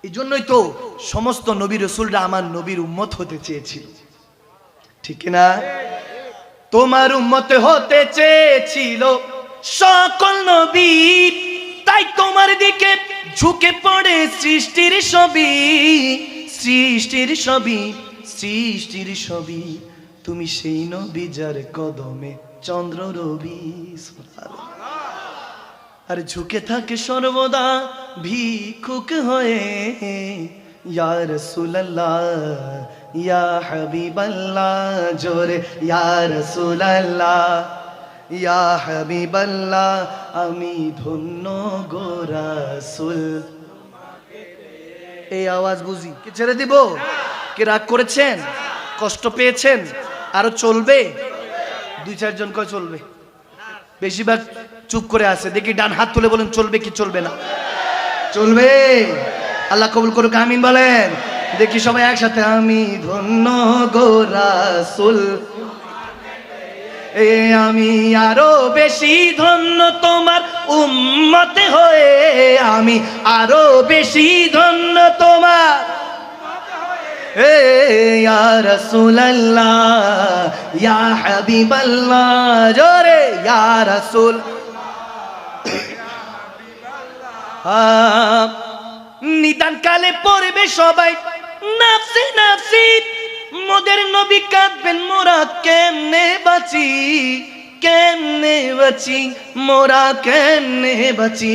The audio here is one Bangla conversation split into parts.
এই জন্যই তো সমস্ত নবী রাসূলরা আমার নবীর উম্মত হতে চেয়েছিল, ঠিক না? তোমার উম্মত হতে চেয়েছিল সকল নবী, তাই তোমার দিকে ঝুঁকে পড়ে সৃষ্টির সবই, সৃষ্টির সবই, সৃষ্টির সবই। তুমি সেই নবী যার কদমে চন্দ্র রবি। আর ঝুঁকে থাকে সর্বদা ভিক্ষুক হয়ে, ইয়া রাসূলুল্লাহ ইয়া হাবিবাল্লাহ, জোরে ইয়া রাসূলুল্লাহ ইয়া হাবিবাল্লাহ, আমি ধন্য গো রাসূল। এই আওয়াজ বুঝি কি ছেড়ে দিব? কি রাগ করেছেন? কষ্ট পেয়েছেন? আরো চলবে? দুই চারজন কয় চলবে, বেশিরভাগ চুপ করে আছে। দেখি ডান হাত তুলে বলেন চলবে কি চলবে না? চলবে। আল্লাহ কবুল করুক, আমিন বলেন। দেখি সবাই একসাথে, আমি ধন্য গো রাসূল, এ আমি আরো বেশি ধন্য তোমার উম্মত হয়ে, আমি আরো বেশি ধন্য তোমার। এ ইয়া রাসূলুল্লাহ ইয়া হাবিবাল্লাহ, জোরে ইয়া রাসূল। নিদান কালে পড়বে সবাই নাফসি নাফসি, মোদের নবী কাঁদবেন মোরা কেমনে বাঁচি, কেমনে বাঁচি, মোরা কেমনে বাঁচি।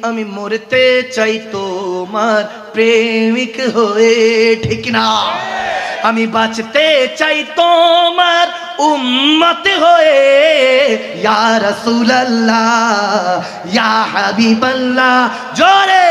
আমি মরতে চাই তোমার প্রেমিক হয়ে, ঠিক না? আমি বাঁচতে চাই তোমার উম্মত হয়ে, ইয়া রাসূলুল্লাহ ইয়া হাবিবাল্লাহ, জোরে